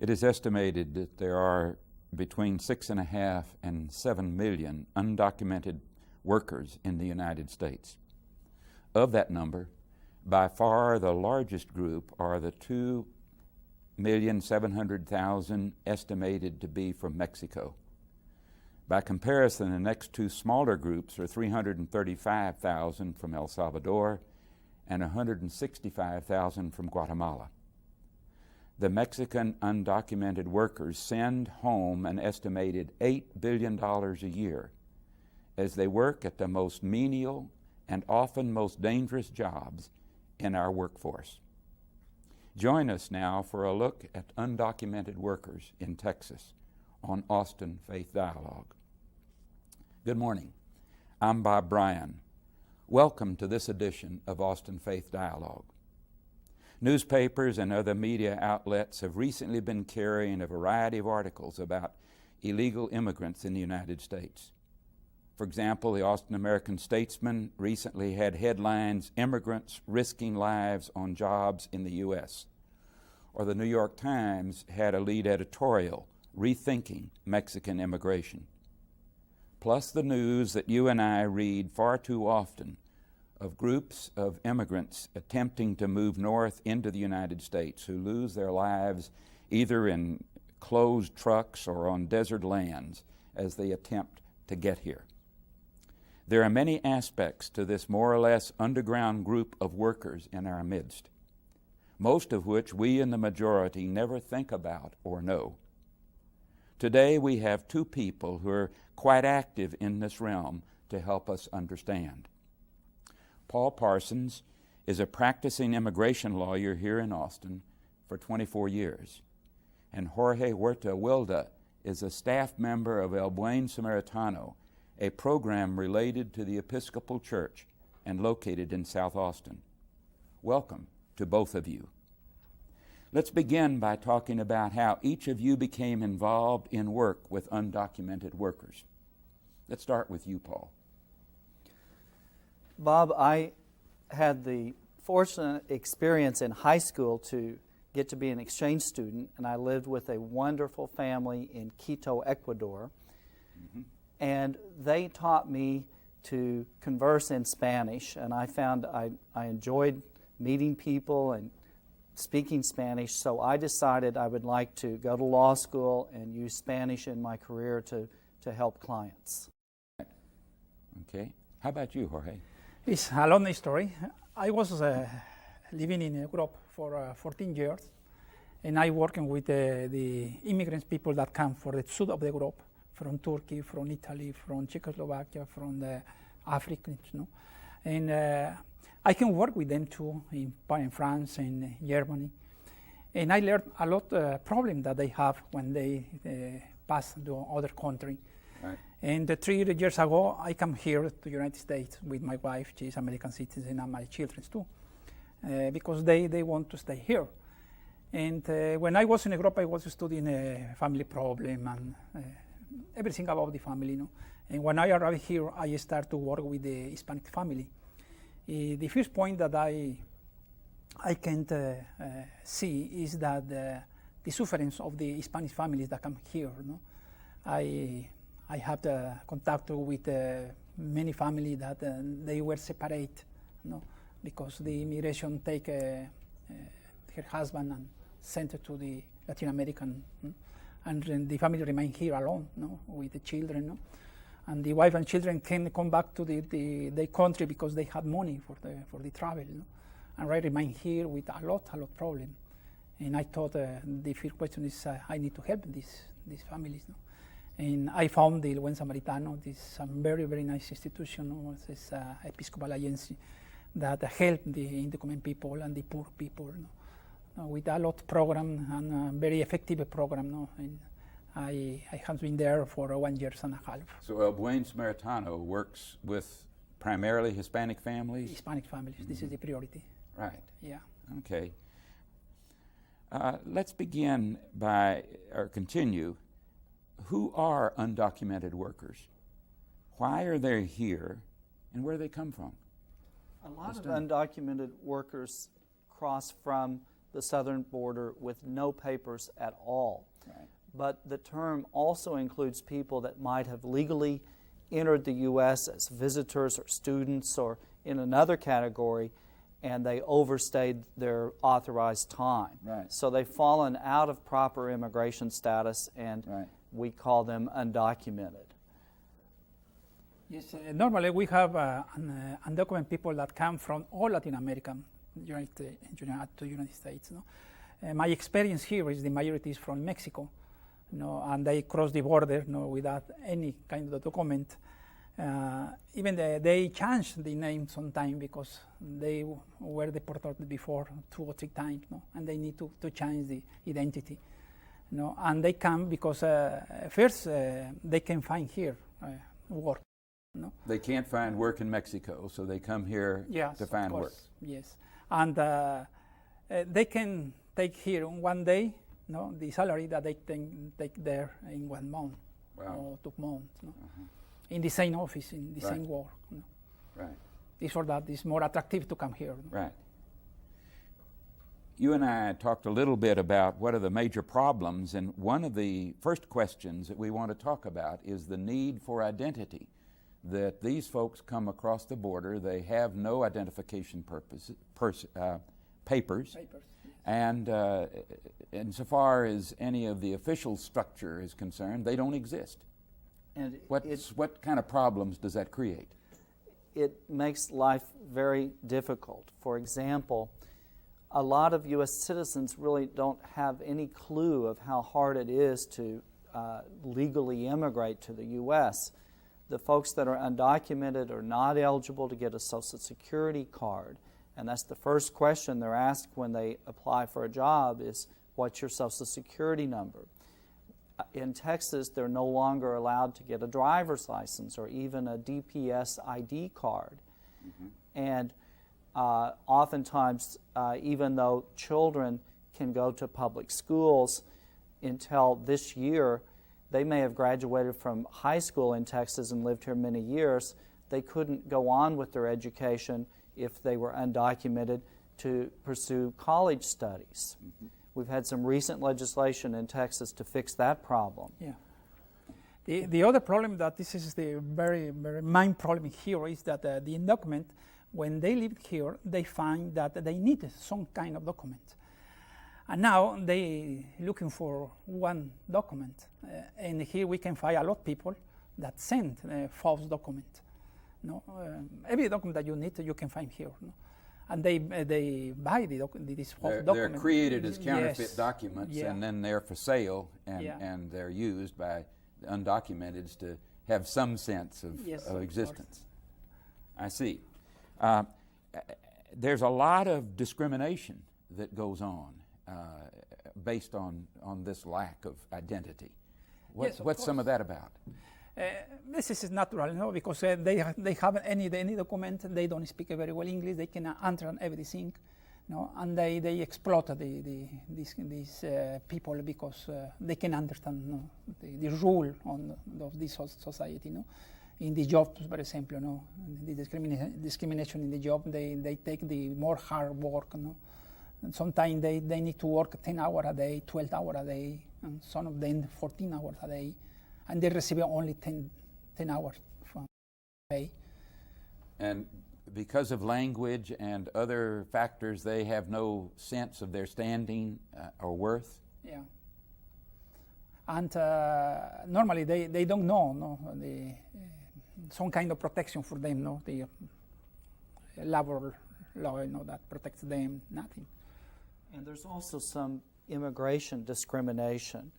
It is estimated that there are between 6.5 and 7 million undocumented workers in the United States. Of that number, by far the largest group are the 2,700,000 estimated to be from Mexico. By comparison, the next two smaller groups are 335,000 from El Salvador and 165,000 from Guatemala. The Mexican undocumented workers send home an estimated $8 billion a year as they work at the most menial and often most dangerous jobs in our workforce. Join us now for a look at undocumented workers in Texas on Austin Faith Dialogue. Good morning. I'm Bob Bryan. Welcome to this edition of Austin Faith Dialogue. Newspapers and other media outlets have recently been carrying a variety of articles about illegal immigrants in the United States. For example, the Austin American-Statesman recently had headlines, "Immigrants Risking Lives on Jobs in the U.S." Or the New York Times had a lead editorial, "Rethinking Mexican Immigration." Plus the news that you and I read far too often of groups of immigrants attempting to move north into the United States who lose their lives either in closed trucks or on desert lands as they attempt to get here. There are many aspects to this more or less underground group of workers in our midst, most of which we in the majority never think about or know. Today we have two people who are quite active in this realm to help us understand. Paul Parsons is a practicing immigration lawyer here in Austin for 24 years, and Jorge Huerta Wilda is a staff member of El Buen Samaritano, a program related to the Episcopal Church and located in South Austin. Welcome to both of you. Let's begin by talking about how each of you became involved in work with undocumented workers. Let's start with you, Paul. Bob, I had the fortunate experience in high school to get to be an exchange student, and I lived with a wonderful family in Quito, Ecuador. Mm-hmm. And they taught me to converse in Spanish, and I found I enjoyed meeting people and speaking Spanish, so I decided I would like to go to law school and use Spanish in my career to help clients. Okay. How about you, Jorge? It's a long story. I was living in Europe for 14 years, and I working with the immigrants, people that come from the south of Europe, from Turkey, from Italy, from Czechoslovakia, from the Africans, and I can work with them too in France and Germany, and I learned a lot of problems that they have when they pass to other country. Right. And 3 years ago, I come here to the United States with my wife. She's American citizen, and my children too, because they want to stay here. And when I was in Europe, I was studying family problem and everything about the family. And when I arrived here, I started to work with the Hispanic family. The first point that I can see is that the sufferance of the Hispanic families that come here. I have the contact with many families that they were separate, because the immigration take her husband and sent her to the Latin American, and then the family remain here alone, with the children, and the wife and children can come back to their country because they had money for the travel, and I remain here with a lot problem, and I thought the first question is I need to help these families. And I found the El Buen Samaritano, this very, very nice institution, this Episcopal agency that help the undocumented people and the poor people, with a lot of program and a very effective program. And I have been there for 1 year and a half. So El Buen Samaritano works with primarily Hispanic families? Hispanic families. Mm-hmm. This is the priority. Right. Yeah. Okay. Let's begin by, or continue. Who are undocumented workers? Why are they here, and where do they come from? A lot of undocumented workers cross from the southern border with no papers at all. Right. But the term also includes people that might have legally entered the U.S. as visitors or students or in another category, and they overstayed their authorized time. Right. So they've fallen out of proper immigration status, and Right. we call them undocumented. Yes, normally we have undocumented people that come from all Latin America to United States. No? My experience here is the majority is from Mexico, and they cross the border without any kind of document. Even they change the name sometimes because they were deported before 2 or 3 times, and they need to change the identity. And they come because first they can find here work. They can't find work in Mexico, so they come here to find work. Yes, and they can take here in 1 day the salary that they can take there in 1 month or 2 months. In the same office, in the same work. Right. It's for that it's more attractive to come here. Right. You and I talked a little bit about what are the major problems, and one of the first questions that we want to talk about is the need for identity. That these folks come across the border, they have no identification papers, and insofar as any of the official structure is concerned, they don't exist. And what kind of problems does that create? It makes life very difficult. For example, a lot of U.S. citizens really don't have any clue of how hard it is to legally immigrate to the U.S. The folks that are undocumented are not eligible to get a Social Security card, and that's the first question they're asked when they apply for a job is, what's your Social Security number? In Texas, they're no longer allowed to get a driver's license or even a DPS ID card. Mm-hmm. And oftentimes, even though children can go to public schools until this year, they may have graduated from high school in Texas and lived here many years, they couldn't go on with their education if they were undocumented to pursue college studies. Mm-hmm. We've had some recent legislation in Texas to fix that problem. Yeah. The other problem that this is the very, very main problem here is that the undocumented, when they live here, they find that they need some kind of document. And now they looking for one document. And here we can find a lot of people that send false document. Every document that you need, you can find here. And they buy this false document. They're created as counterfeit documents, and then they're for sale, and they're used by the undocumented to have some sense of existence. I see. There's a lot of discrimination that goes on based on this lack of identity. What's some of that about? This is natural, because they haven't any document. They don't speak very well English. They cannot understand everything, and they exploit these people because they can understand the rule of this society. In the jobs, for example, the discrimination in the job, they take the more hard work. And sometimes they need to work 10 hours a day, 12 hours a day, and some of them 14 hours a day. And they receive only 10 hours from pay. And because of language and other factors, they have no sense of their standing or worth? Yeah. And normally they don't know some kind of protection for them, the labor law that protects them, nothing. And there's also some immigration discrimination.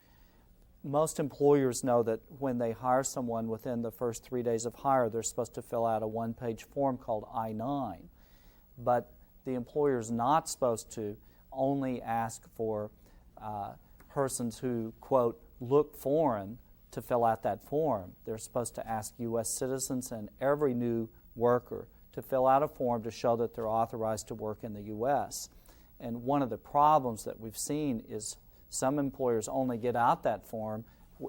Most employers know that when they hire someone within the first 3 days of hire, they're supposed to fill out a one-page form called I-9. But the employer's not supposed to only ask for persons who, quote, look foreign to fill out that form. They're supposed to ask U.S. citizens and every new worker to fill out a form to show that they're authorized to work in the U.S. And one of the problems that we've seen is some employers only get out that form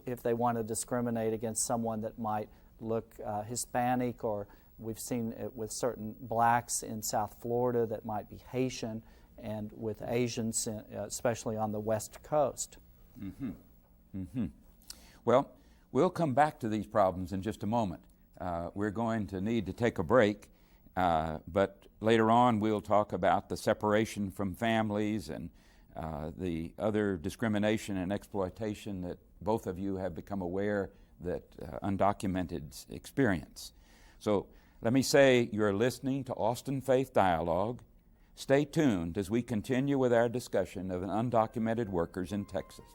if they want to discriminate against someone that might look Hispanic, or we've seen it with certain blacks in South Florida that might be Haitian, and with Asians, especially on the West Coast. Mm-hmm. Mm-hmm. Well, we'll come back to these problems in just a moment. We're going to need to take a break, but later on we'll talk about the separation from families and the other discrimination and exploitation that both of you have become aware that undocumented experience. So let me say you're listening to Austin Faith Dialogue. Stay tuned as we continue with our discussion of undocumented workers in Texas.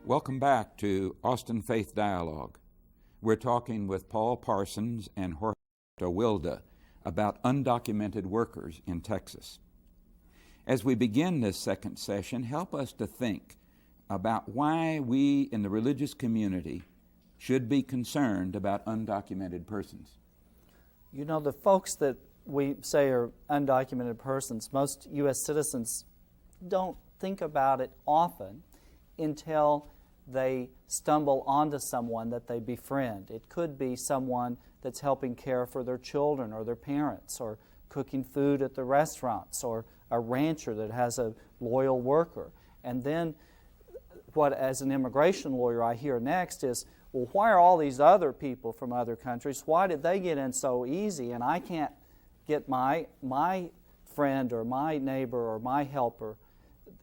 Welcome back to Austin Faith Dialogue. We're talking with Paul Parsons and Jorge Wilda about undocumented workers in Texas. As we begin this second session, help us to think about why we in the religious community should be concerned about undocumented persons. You know, the folks that we say are undocumented persons, most U.S. citizens don't think about it often until they stumble onto someone that they befriend. It could be someone that's helping care for their children or their parents, or cooking food at the restaurants, or a rancher that has a loyal worker. And then what, as an immigration lawyer, I hear next is, well, why are all these other people from other countries, why did they get in so easy and I can't get my friend or my neighbor or my helper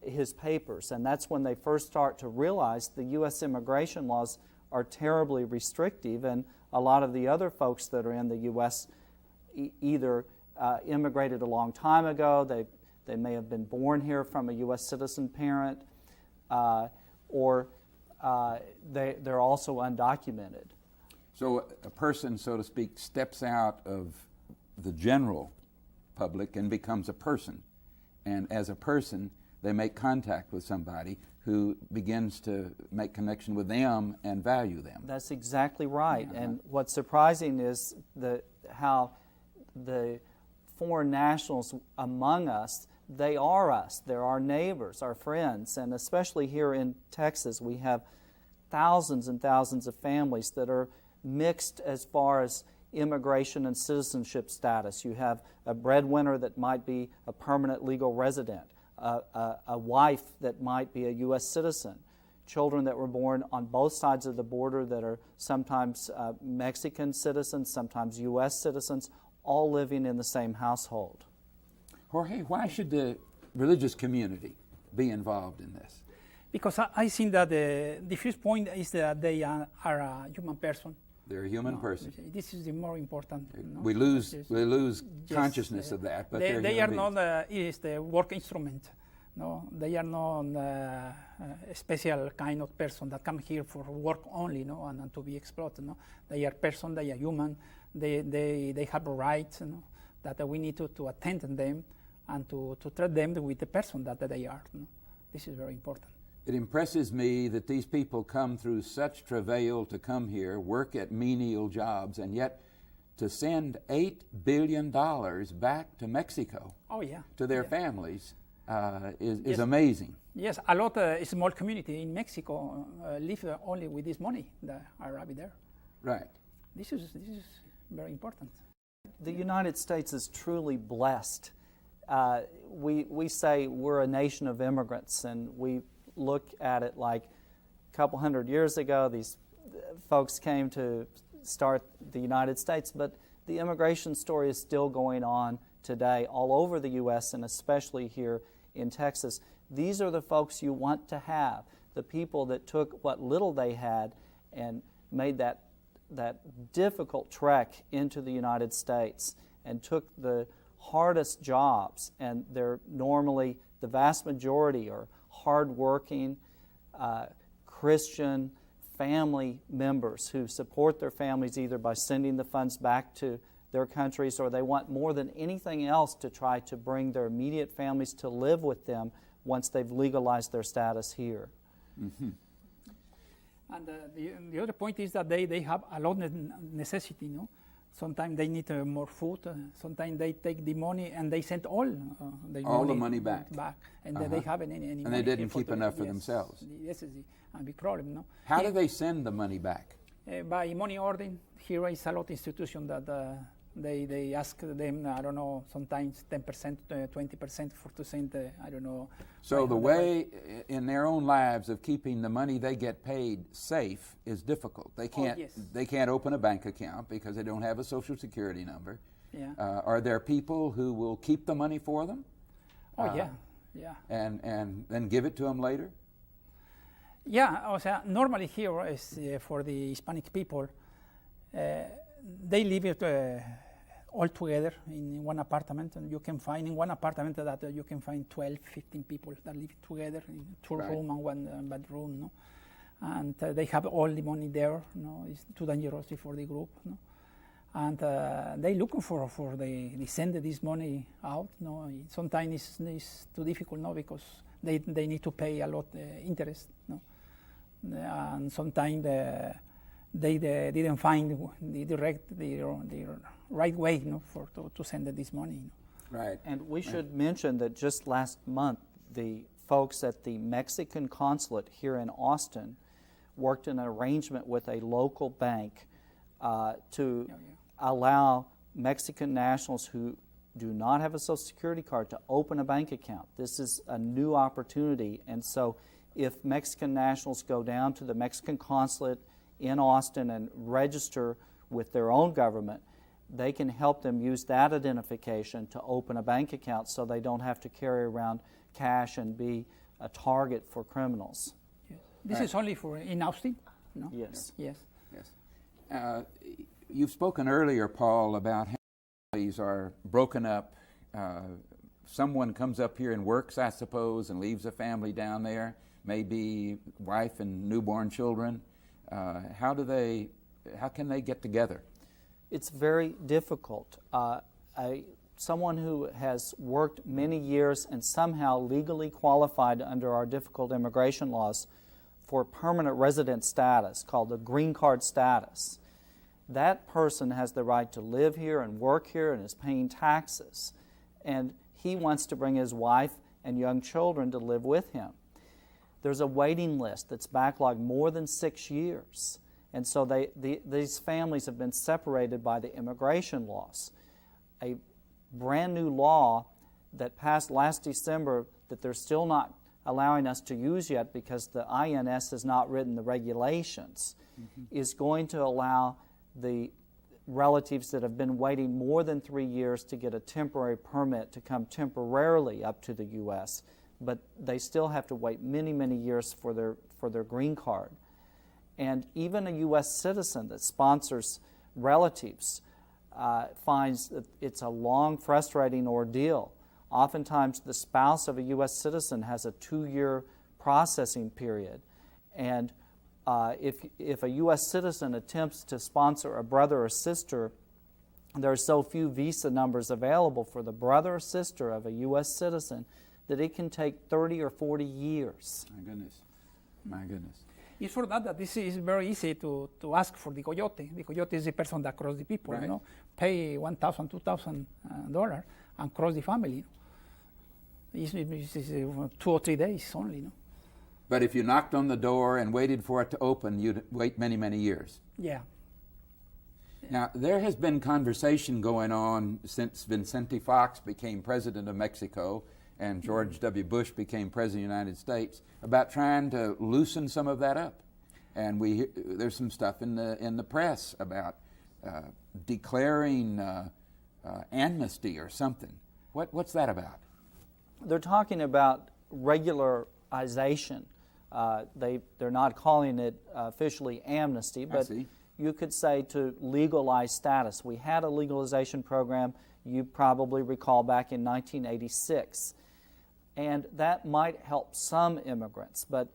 his papers? And that's when they first start to realize the U.S. immigration laws are terribly restrictive, and a lot of the other folks that are in the U.S. either immigrated a long time ago, they may have been born here from a U.S. citizen parent, or they're also undocumented. So a person, so to speak, steps out of the general public and becomes a person. And as a person, they make contact with somebody who begins to make connection with them and value them. That's exactly right. Yeah. And what's surprising is how the foreign nationals among us, they are us. They're our neighbors, our friends. And especially here in Texas, we have thousands and thousands of families that are mixed as far as immigration and citizenship status. You have a breadwinner that might be a permanent legal resident, a wife that might be a U.S. citizen, children that were born on both sides of the border that are sometimes Mexican citizens, sometimes U.S. citizens, all living in the same household. Jorge, why should the religious community be involved in this? Because I think that the first point is that they are a human person. They're a human person. This is the more important. We lose consciousness of that, but they are not the work instrument. No, they are not a special kind of person that come here for work only, no, and to be exploited. No, they are person. They are human. They have rights, you know, that we need to attend to them and to treat them with the person that they are. No? This is very important. It impresses me that these people come through such travail to come here, work at menial jobs, and yet to send $8 billion back to Mexico to their families is amazing. Yes, a lot of small community in Mexico live only with this money that arrive there. Right. This is very important. The United States is truly blessed we say we're a nation of immigrants, and we look at it like a couple hundred years ago, these folks came to start the United States, but the immigration story is still going on today all over the U.S. and especially here in Texas. These are the folks you want to have, the people that took what little they had and made that difficult trek into the United States and took the hardest jobs, and they're normally, the vast majority are hardworking, Christian family members who support their families either by sending the funds back to their countries, or they want more than anything else to try to bring their immediate families to live with them once they've legalized their status here. Mm-hmm. And the other point is that they have a lot of necessity, no? Sometimes they need more food. Sometimes they take the money and they send all the money back. And they haven't any and money. They didn't keep enough for themselves. This is a big problem, no? How do they send the money back? By money order. Here is a lot of institutions that they ask them, I don't know, sometimes 10%, 20% to send, I don't know. So the way in their own lives of keeping the money they get paid safe is difficult. They can't, they can't open a bank account because they don't have a Social Security number. Yeah. Are there people who will keep the money for them? Oh, yeah. And then give it to them later? Yeah, o sea, normally here is for the Hispanic people, they live it all together in one apartment, and you can find in one apartment that you can find 12, 15 people that live together in two rooms and one bedroom, no? And they have all the money there, no? It's too dangerous for the group, no? And they looking for they send this money out, no? Sometimes it's too difficult, no? Because they need to pay a lot interest, no? And sometimes they didn't find the right way, you know, to send this money. You know. Right. And we should mention that just last month, the folks at the Mexican consulate here in Austin worked in an arrangement with a local bank to allow Mexican nationals who do not have a Social Security card to open a bank account. This is a new opportunity, and so if Mexican nationals go down to the Mexican consulate in Austin and register with their own government, they can help them use that identification to open a bank account so they don't have to carry around cash and be a target for criminals. Yes. This is only for in Austin? No? Yes. Yes. Yes. You've spoken earlier, Paul, about how families are broken up. Someone comes up here and works, I suppose, and leaves a family down there, maybe wife and newborn children. How can they get together? It's very difficult. Someone who has worked many years and somehow legally qualified under our difficult immigration laws for permanent resident status, called the green card status, that person has the right to live here and work here and is paying taxes. And he wants to bring his wife and young children to live with him. There's a waiting list that's backlogged more than 6 years. And so these families have been separated by the immigration laws. A brand new law that passed last December that they're still not allowing us to use yet because the INS has not written the regulations, is going to allow the relatives that have been waiting more than 3 years to get a temporary permit to come temporarily up to the U.S., but they still have to wait many, many years for their green card. And even a U.S. citizen that sponsors relatives finds that it's a long, frustrating ordeal. Oftentimes, the spouse of a U.S. citizen has a 2-year processing period. And if a U.S. citizen attempts to sponsor a brother or sister, there are so few visa numbers available for the brother or sister of a U.S. citizen that it can take 30 or 40 years. My goodness. My goodness. It's for that this is very easy to ask for the coyote. The coyote is the person that cross the people, right. You know, pay $1,000, $2,000 and cross the family. It's 2 or 3 days only, you know. But if you knocked on the door and waited for it to open, you'd wait many, many years. Yeah. Now, there has been conversation going on since Vicente Fox became president of Mexico and George W. Bush became president of the United States about trying to loosen some of that up. And there's some stuff in the press about declaring amnesty or something. What's that about? They're talking about regularization. They're not calling it officially amnesty, but you could say to legalize status. We had a legalization program, you probably recall, back in 1986. And that might help some immigrants, but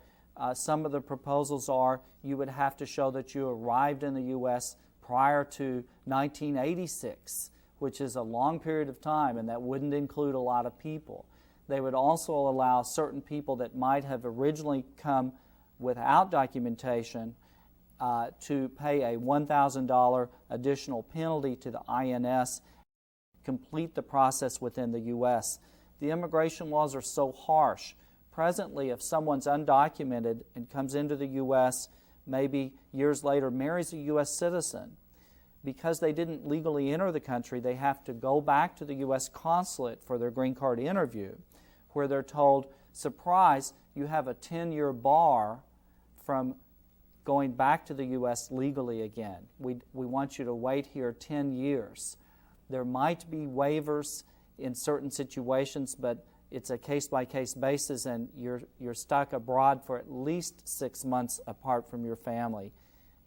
some of the proposals are you would have to show that you arrived in the U.S. prior to 1986, which is a long period of time, and that wouldn't include a lot of people. They would also allow certain people that might have originally come without documentation to pay a $1,000 additional penalty to the INS, complete the process within the U.S. The immigration laws are so harsh. Presently, if someone's undocumented and comes into the U.S., maybe years later marries a U.S. citizen, because they didn't legally enter the country, they have to go back to the U.S. consulate for their green card interview, where they're told, surprise, you have a 10-year bar from going back to the U.S. legally again. We want you to wait here 10 years. There might be waivers in certain situations, but it's a case-by-case basis, and you're stuck abroad for at least 6 months apart from your family.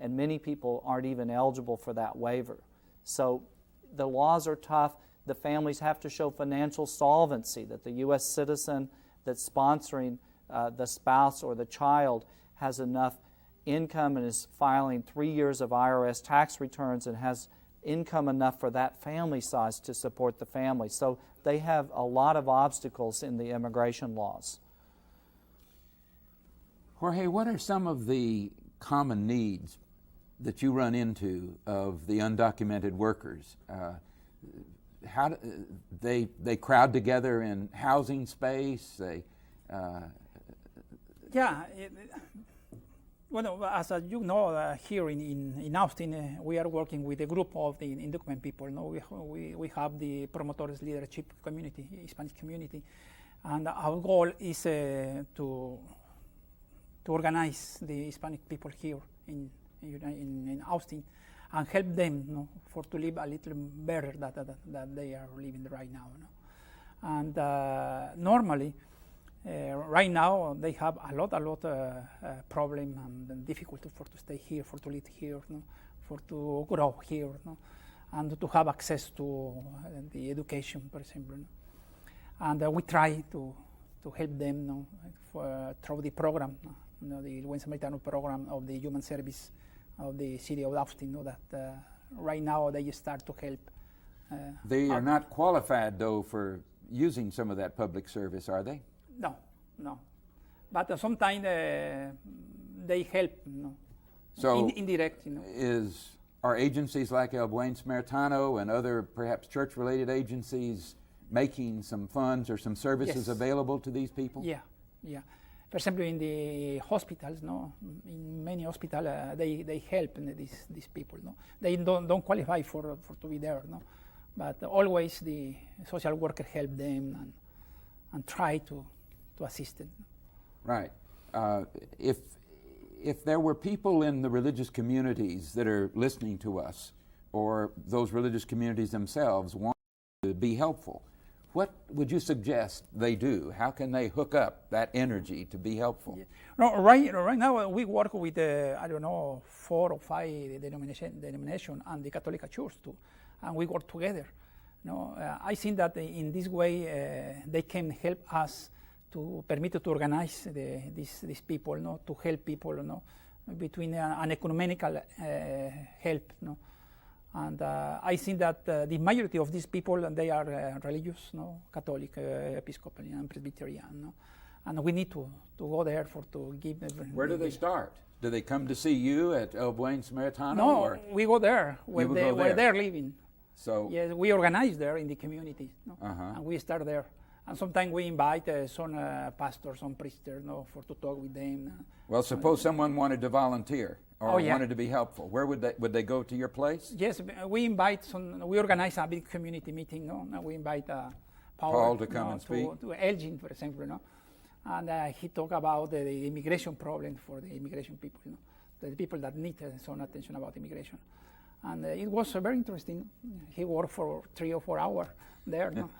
And many people aren't even eligible for that waiver. So the laws are tough. The families have to show financial solvency, that the U.S. citizen that's sponsoring the spouse or the child has enough income and is filing 3 years of IRS tax returns and has income enough for that family size to support the family. So they have a lot of obstacles in the immigration laws. Jorge, what are some of the common needs that you run into of the undocumented workers? How do they crowd together in housing space? Well, as you know, here in Austin, we are working with a group of the undocumented people. We have the Promotores Leadership Community, Hispanic community, and our goal is to organize the Hispanic people here in Austin and help them to live a little better that they are living right now. And normally, right now they have a lot problem and difficulty to stay here, to live here, for to grow here, and to have access to the education, for example. And we try to help them through the program, the Buen Samaritano program of the Human Service of the city of Austin. That right now they start to help. They are not qualified, though, for using some of that public service, are they? No. But sometimes they help, So indirect, Are agencies like El Buen Samaritano and other perhaps church-related agencies making some funds or some services available to these people? Yeah. For example, in the hospitals, in many hospitals, they help these people. They don't qualify for to be there, but always the social worker help them and try to assist them. Right. If there were people in the religious communities that are listening to us, or those religious communities themselves want to be helpful, what would you suggest they do? How can they hook up that energy to be helpful? Yeah. No, right now we work with 4 or 5 denomination and the Catholic Church too, and we work together. I think that in this way they can help us to permit to organize these people, to help people, between an ecumenical help, And I think that the majority of these people, they are religious, Catholic, Episcopal, and Presbyterian, and we need to go there to give them. Where do they start? Do they come to see you at El Buen Samaritano? No, or? we go there where they're living. So yes, we organize there in the community, and we start there. And sometimes we invite some pastors, some priesters, to talk with them. Well, suppose someone wanted to volunteer or yeah. wanted to be helpful, where would they go to your place? Yes, we organize a big community meeting, no? We invite Paul to come and speak? To Elgin, for example, no? And he talked about the immigration problem for the immigration people, no? The people that need some attention about immigration. And it was very interesting. He worked for 3 or 4 hours there, no?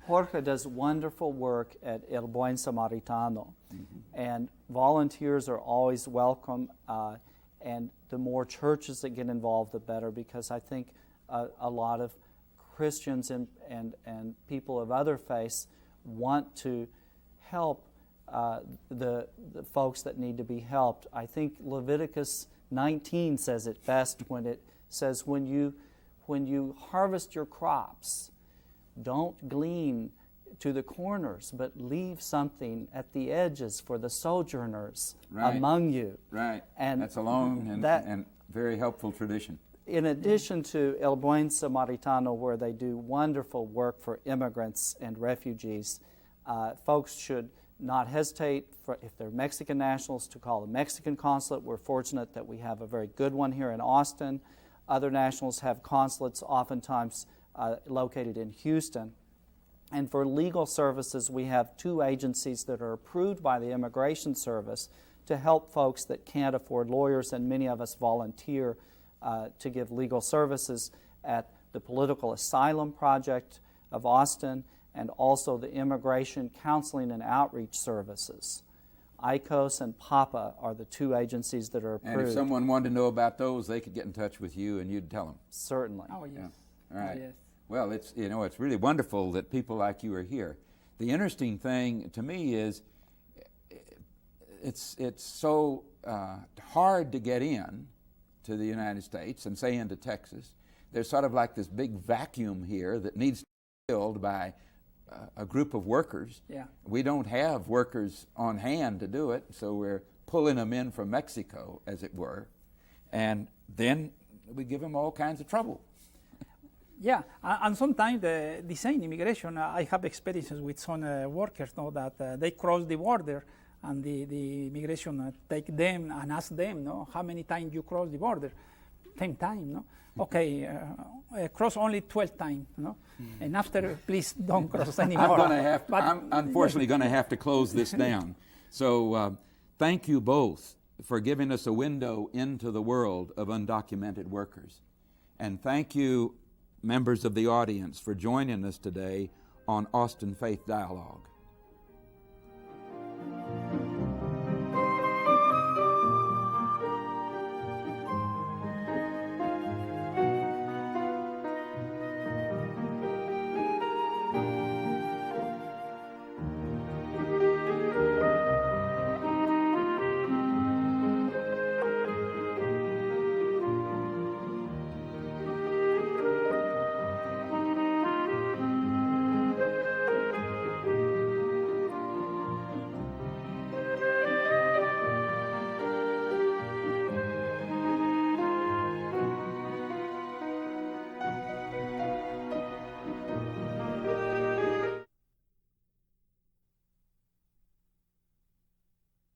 Jorge does wonderful work at El Buen Samaritano, and volunteers are always welcome, and the more churches that get involved, the better, because I think a lot of Christians and people of other faiths want to help the folks that need to be helped. I think Leviticus 19 says it best when it says, when you harvest your crops, don't glean to the corners, but leave something at the edges for the sojourners among you. Right. And that's a long and very helpful tradition. In addition to El Buen Samaritano, where they do wonderful work for immigrants and refugees, folks should not hesitate, if they're Mexican nationals, to call the Mexican consulate. We're fortunate that we have a very good one here in Austin. Other nationals have consulates oftentimes located in Houston. And for legal services, we have 2 agencies that are approved by the Immigration Service to help folks that can't afford lawyers, and many of us volunteer to give legal services at the Political Asylum Project of Austin and also the Immigration Counseling and Outreach Services. ICOS and PAPA are the 2 agencies that are approved. And if someone wanted to know about those, they could get in touch with you and you'd tell them. Certainly. Oh, yes. Yeah. All right. Yes. Well, it's really wonderful that people like you are here. The interesting thing to me is it's so hard to get in to the United States and say into Texas. There's sort of like this big vacuum here that needs to be filled by a group of workers. Yeah. We don't have workers on hand to do it, so we're pulling them in from Mexico, as it were, and then we give them all kinds of trouble. Yeah, and sometimes the same immigration, I have experiences with some workers, know that they cross the border, and the immigration take them and ask them, no, how many times you cross the border? 10 times, no? Okay, cross only 12 times, no? And after, please don't cross anymore. I'm unfortunately going to have to close this down. So thank you both for giving us a window into the world of undocumented workers. And thank you, members of the audience, for joining us today on Austin Faith Dialogue.